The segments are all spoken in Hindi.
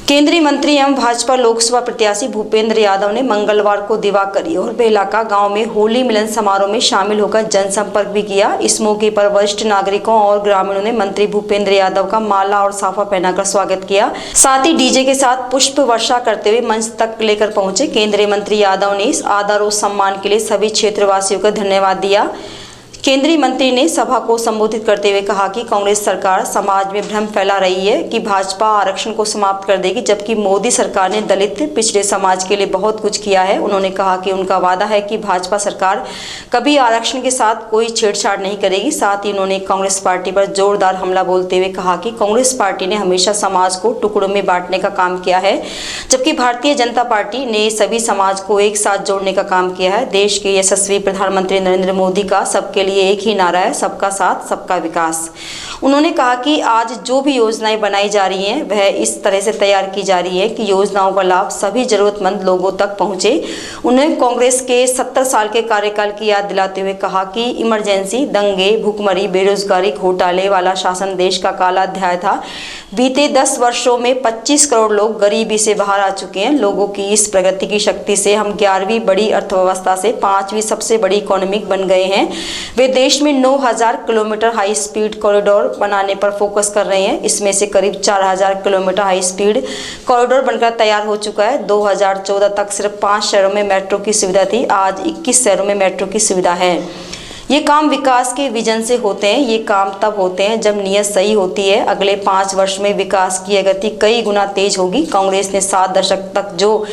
केंद्रीय मंत्री एवं भाजपा लोकसभा प्रत्याशी भूपेंद्र यादव ने मंगलवार को दिवाकरी और बेलाका गांव में होली मिलन समारोह में शामिल होकर जनसंपर्क भी किया। इस मौके पर वरिष्ठ नागरिकों और ग्रामीणों ने मंत्री भूपेंद्र यादव का माला और साफा पहनाकर स्वागत किया। साथ ही डीजे के साथ पुष्प वर्षा करते हुए मंच तक लेकर पहुंचे। केंद्रीय मंत्री यादव ने इस आदर और सम्मान के लिए सभी क्षेत्रवासियों का धन्यवाद दिया। केंद्रीय मंत्री ने सभा को संबोधित करते हुए कहा कि कांग्रेस सरकार समाज में भ्रम फैला रही है कि भाजपा आरक्षण को समाप्त कर देगी, जबकि मोदी सरकार ने दलित पिछड़े समाज के लिए बहुत कुछ किया है। उन्होंने कहा कि उनका वादा है कि भाजपा सरकार कभी आरक्षण के साथ कोई छेड़छाड़ नहीं करेगी। साथ ही उन्होंने कांग्रेस पार्टी पर जोरदार हमला बोलते हुए कहा कि कांग्रेस पार्टी ने हमेशा समाज को टुकड़ों में बांटने का काम किया है, जबकि भारतीय जनता पार्टी ने सभी समाज को एक साथ जोड़ने का काम किया है। देश के यशस्वी प्रधानमंत्री नरेंद्र मोदी का सबके लिए एक ही नारा है, सबका साथ सबका विकास। उन्होंने कहा कि आज जो भी योजनाएं बनाई जा रही हैं वह इस तरह से तैयार की जा रही है कि योजनाओं का लाभ सभी जरूरतमंद लोगों तक पहुंचे। उन्होंने कांग्रेस के 70 साल के कार्यकाल की याद दिलाते हुए कहा कि इमरजेंसी, दंगे, भूखमरी, बेरोजगारी, घोटाले वाला शासन देश का काला अध्याय था। बीते 10 वर्षों में 25 करोड़ लोग गरीबी से बाहर आ चुके हैं। लोगों की इस प्रगति की शक्ति से हम 11वीं बड़ी अर्थव्यवस्था से 5वीं सबसे बड़ी इकोनॉमिक बन गए हैं। वे देश में 9000 किलोमीटर हाई स्पीड कॉरिडोर बनाने पर फोकस कर रहे हैं। इसमें से करीब 4000 किलोमीटर हाई स्पीड कॉरिडोर बनकर तैयार हो चुका है। 2014 तक सिर्फ 5 शहरों में मेट्रो की सुविधा थी, आज 21 शहरों में मेट्रो की सुविधा है। ये काम विकास के विजन से होते हैं। ये काम तब होते हैं जब नीयत सही होती है। अगले 5 वर्ष में विकास की गति कई गुना तेज होगी। कांग्रेस ने 7 दशक तक जो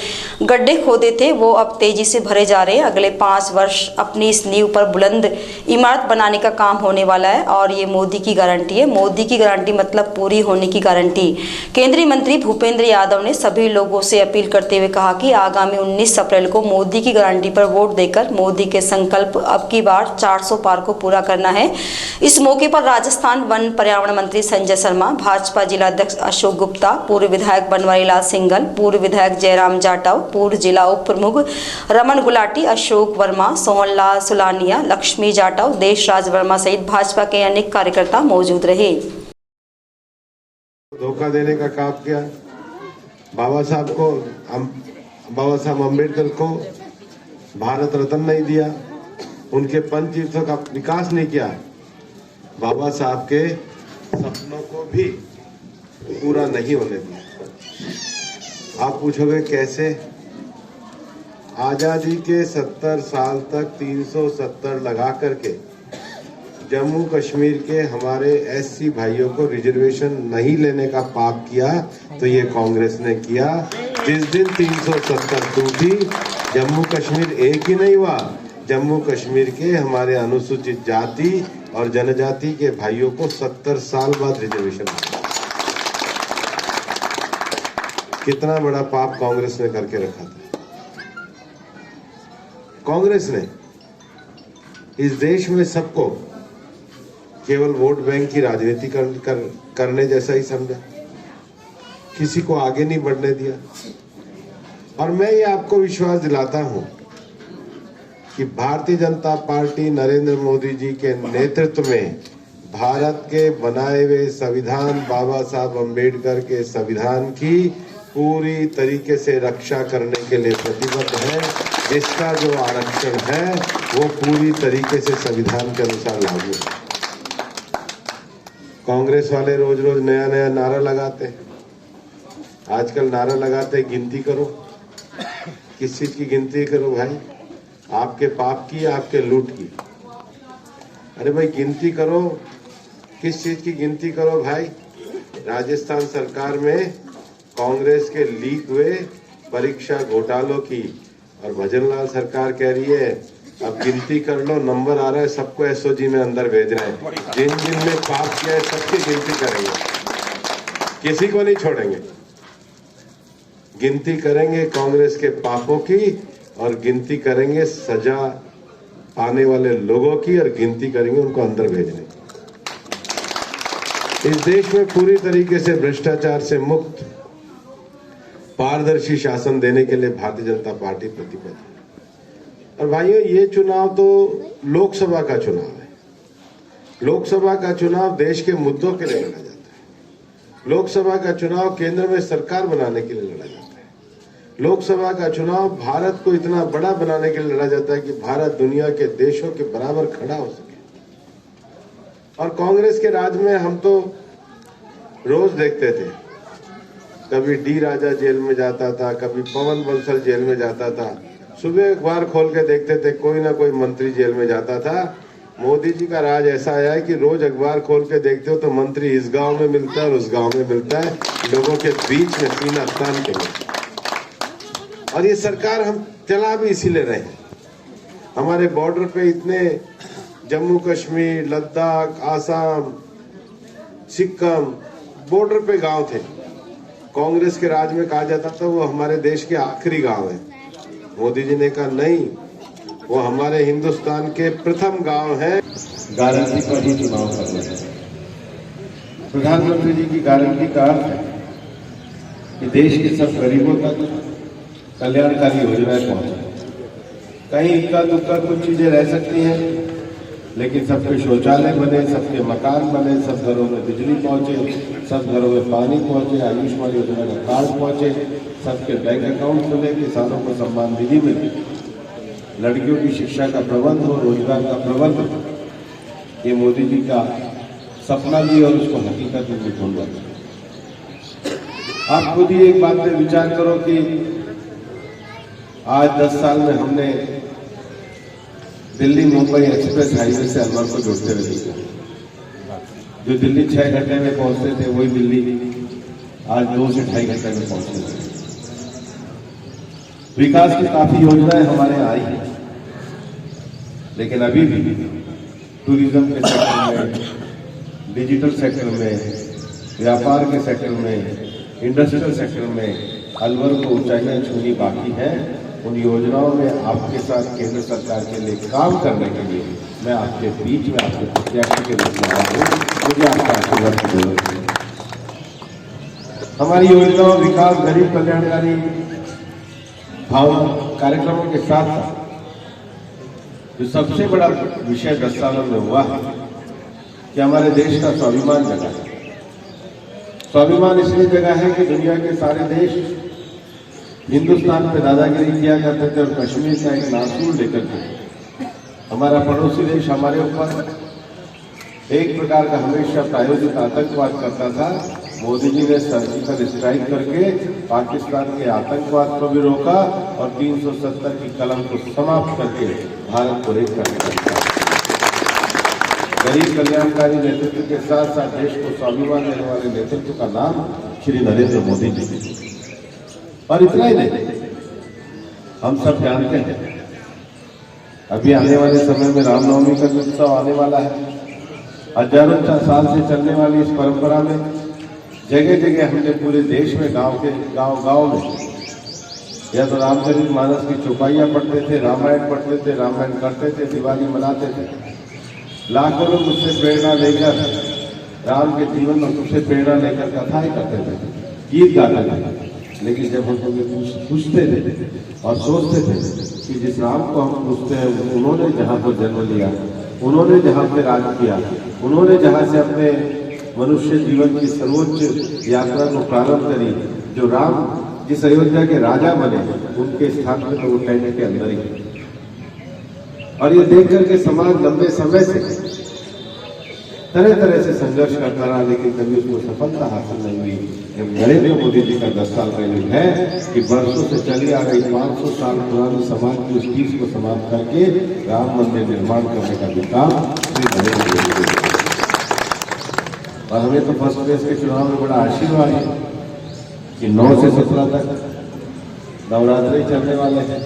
गड्ढे खोदे थे वो अब तेजी से भरे जा रहे हैं। अगले 5 वर्ष अपनी इस नींव पर बुलंद इमारत बनाने का काम होने वाला है और ये मोदी की गारंटी है। मोदी की गारंटी मतलब पूरी होने की गारंटी। केंद्रीय मंत्री भूपेंद्र यादव ने सभी लोगों से अपील करते हुए कहा कि आगामी 19 अप्रैल को मोदी की गारंटी पर वोट देकर मोदी के संकल्प अब की बार 400 पार को पूरा करना है। इस मौके पर राजस्थान वन पर्यावरण मंत्री संजय शर्मा, भाजपा जिला अध्यक्ष अशोक गुप्ता, पूर्व विधायक बनवारी लाल सिंघल, पूर्व विधायक जयराम जाटव, पूर्व जिला उप प्रमुख रमन गुलाटी, अशोक वर्मा, सोहनलाल सुलानिया, लक्ष्मी जाटव, देशराज वर्मा सहित भाजपा के अनेक कार्यकर्ता मौजूद रहे। धोखा देने का काम किया। बाबा साहब अम्बेडकर को भारत रत्न नहीं दिया, उनके पंचतीर्थों का विकास नहीं किया, बाबा साहब के सपनों को भी पूरा नहीं होने दिया। आप पूछोगे कैसे? आजादी के 70 साल तक 370 लगा करके जम्मू कश्मीर के हमारे एससी भाइयों को रिजर्वेशन नहीं लेने का पाप किया तो ये कांग्रेस ने किया। जिस दिन 370 टूटी, जम्मू कश्मीर एक ही नहीं हुआ, जम्मू कश्मीर के हमारे अनुसूचित जाति और जनजाति के भाइयों को 70 साल बाद रिजर्वेशन। कितना बड़ा पाप कांग्रेस ने करके रखा था। कांग्रेस ने इस देश में सबको केवल वोट बैंक की राजनीति करने जैसा ही समझा, किसी को आगे नहीं बढ़ने दिया। और मैं ये आपको विश्वास दिलाता हूं कि भारतीय जनता पार्टी नरेंद्र मोदी जी के नेतृत्व में भारत के बनाए हुए संविधान, बाबा साहब अम्बेडकर के संविधान की पूरी तरीके से रक्षा करने के लिए प्रतिबद्ध है। जिसका जो आरक्षण है वो पूरी तरीके से संविधान के अनुसार लागू है। कांग्रेस वाले रोज रोज नया नया नारा लगाते हैं। आजकल नारा लगाते हैं गिनती करो। किस चीज की गिनती करो भाई? आपके पाप की, आपके लूट की। अरे भाई गिनती करो, किस चीज की गिनती करो भाई? राजस्थान सरकार में कांग्रेस के लीक हुए परीक्षा घोटालों की, और भजनलाल सरकार कह रही है अब गिनती कर लो, नंबर आ रहा है, सबको एसओजी में अंदर भेज रहे हैं। जिन जिन ने पाप किया है सबकी गिनती करेंगे, किसी को नहीं छोड़ेंगे। गिनती करेंगे कांग्रेस के पापों की और गिनती करेंगे सजा पाने वाले लोगों की, और गिनती करेंगे उनको अंदर भेजने की। इस देश में पूरी तरीके से भ्रष्टाचार से मुक्त पारदर्शी शासन देने के लिए भारतीय जनता पार्टी प्रतिबद्ध है। और भाइयों, ये चुनाव तो लोकसभा का चुनाव है। लोकसभा का चुनाव देश के मुद्दों के लिए लड़ा जाता है। लोकसभा का चुनाव केंद्र में सरकार बनाने के लिए लड़ा जाता है। लोकसभा का चुनाव भारत को इतना बड़ा बनाने के लिए लड़ा जाता है कि भारत दुनिया के देशों के बराबर खड़ा हो सके। और कांग्रेस के राज में हम तो रोज देखते थे, कभी डी राजा जेल में जाता था, कभी पवन बंसल जेल में जाता था। सुबह अखबार खोल के देखते थे कोई ना कोई मंत्री जेल में जाता था। मोदी जी का राज ऐसा आया है कि रोज अखबार खोल के देखते हो तो मंत्री इस गांव में मिलता है और उस गांव में मिलता है, लोगों के बीच में सीना तान के मिलता। और ये सरकार हम चला भी इसीलिए रहे हैं। हमारे बॉर्डर पे इतने जम्मू कश्मीर, लद्दाख, आसाम, सिक्किम बॉर्डर पे गांव थे। कांग्रेस के राज में कहा जाता था वो हमारे देश के आखिरी गांव है। मोदी जी ने कहा नहीं, वो हमारे हिंदुस्तान के प्रथम गांव है। गारंटी पर ही चुनाव करना है। प्रधानमंत्री जी की गारंटी का अर्थ है कि देश के सब गरीबों तक कल्याणकारी योजनाएं पहुंचे। कहीं इक्का दुक्का कुछ चीजें रह सकती हैं, लेकिन सबके शौचालय बने, सबके मकान बने, सब घरों में बिजली पहुंचे, सब घरों में पानी पहुंचे, आयुष्मान योजना का कार्ड पहुंचे, सबके बैंक अकाउंट खुले, किसानों को सम्मान निधि मिले, लड़कियों की शिक्षा का प्रबंध हो, रोजगार का प्रबंध हो। ये मोदी जी का सपना भी और उसको हकीकत में भी ढूंढा। आप खुद ही एक बात पे विचार करो कि आज 10 साल में हमने दिल्ली मुंबई एक्सप्रेस हाईवे से अलवर को जोड़ते हुए देखा। जो दिल्ली 6 घंटे में पहुंचते थे वही दिल्ली आज 2 से 2.5 घंटे में पहुंचते थे। विकास की काफी योजनाएं हमारे यहाँ आई हैं, लेकिन अभी भी टूरिज्म के सेक्टर में, डिजिटल सेक्टर में, व्यापार के सेक्टर में, इंडस्ट्रियल सेक्टर में अलवर को ऊंचाइयां छूनी बाकी है। उन योजनाओं में आपके साथ केंद्र सरकार के लिए काम करने के लिए मैं आपके बीच में आपके प्रत्याशी के रूप में आया हूं। मुझे आपका आशीर्वाद की जरूरत है। हमारी योजनाओं, विकास, गरीब कल्याणकारी भावना कार्यक्रमों के साथ साथ जो सबसे बड़ा विषय 10 सालों में हुआ है कि हमारे देश का स्वाभिमान जगा है। स्वाभिमान इसलिए जगह है कि दुनिया के सारे देश हिंदुस्तान पे दादागिरी किया करते थे और कश्मीर का एक नासूर लेकर के हमारा पड़ोसी देश हमारे ऊपर एक प्रकार का हमेशा प्रायोजित आतंकवाद करता था। मोदी जी ने सर्जिकल स्ट्राइक करके पाकिस्तान के आतंकवाद को भी रोका और 370 की कलम को समाप्त करके भारत को एक करने लगा। गरीब कल्याणकारी नेतृत्व के साथ साथ देश को स्वाभिमान देने वाले नेतृत्व का नाम श्री नरेंद्र मोदी जी। और इतना ही नहीं, हम सब जानते हैं अभी आने वाले समय में रामनवमी का उत्सव आने वाला है। हजारों साल से चलने वाली इस परंपरा में जगह जगह हमने पूरे देश में गांव में या तो रामचरितमानस की चौपाइयां पढ़ते थे, रामायण पढ़ते थे, रामायण करते थे, दिवाली मनाते थे। लाखों लोग उससे प्रेरणा लेकर राम के जीवन और उससे प्रेरणा लेकर कथाएं करते थे, गीत गाते थे। लेकिन जब हम पूछते थे और सोचते थे कि जिस राम को हम पूछते हैं उन्होंने जहाँ पर जन्म लिया, उन्होंने जहाँ पे राज किया, उन्होंने जहाँ से अपने मनुष्य जीवन की सर्वोच्च यात्रा को प्रारंभ करी, जो राम जिस अयोध्या के राजा बने उनके स्थान पर तो वो टेंट के अंदर ही। और ये देख करके समाज लंबे समय से तरह तरह से संघर्ष करता रहा, लेकिन कभी उसको सफलता हासिल नहीं हुई। नरेंद्र मोदी जी का 10 साल पहले है कि वर्षों से चली आ रही 500 साल पुरानी समाज की उस चीज को समाप्त करके राम मंदिर निर्माण करने का भी काम श्री नरेंद्र मोदी जी। और हमें तो फर्स्ट फेज के चुनाव में बड़ा आशीर्वाद है कि 9 से 17 तक नवरात्रि चलने वाले हैं।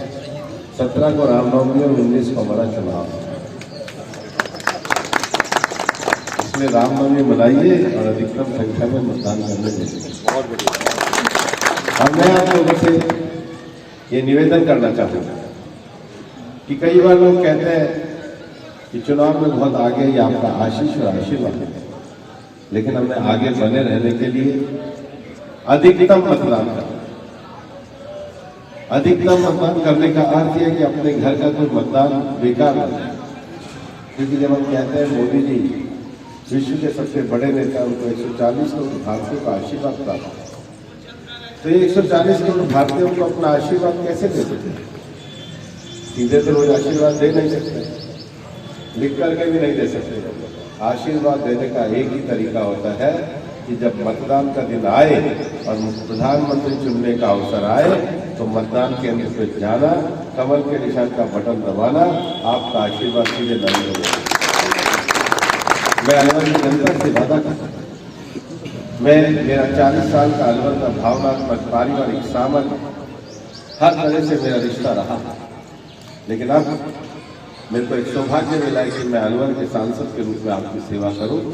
17 को रामनवमी और 19 को हमारा चुनाव है। इसमें रामनवमी मनाइए और अधिकतम संख्या में मतदान करने देंगे। अब मैं आप लोगों से ये निवेदन करना चाहता हूँ कि कई बार लोग कहते हैं कि चुनाव में बहुत आगे ही आपका आशीष और आशीर्वाद है, लेकिन हमें आगे बने रहने के लिए अधिकतम मतदान करना। अधिकतम मतदान करने का अर्थ यह कि अपने घर का कोई मतदान बेकार न जाए। क्योंकि जब हम कहते हैं मोदी जी विश्व के सबसे बड़े नेता, उनको 140 करोड़ भारतीयों का आशीर्वाद प्राप्त। तो ये 140 करोड़ भारतीयों को अपना आशीर्वाद कैसे दे सकते? सीधे तो रोज आशीर्वाद दे नहीं सकते, लिख करके भी नहीं दे सकते। आशीर्वाद देने का एक ही तरीका होता है कि जब मतदान का दिन आए और प्रधानमंत्री चुनने का अवसर आए तो मतदान केंद्र पे जाना, कमल के निशान का बटन दबाना, आपका आशीर्वाद सीधे नरेंद्र मोदी। मैं अलवर की जनता से वादा करता हूं, मेरा 40 साल का अलवर का भावनात्मक, पारिवारिक, सामाजिक हर तरह से मेरा रिश्ता रहा, लेकिन अब मेरे को एक सौभाग्य मिला है कि मैं अलवर के सांसद के रूप में आपकी सेवा करूं।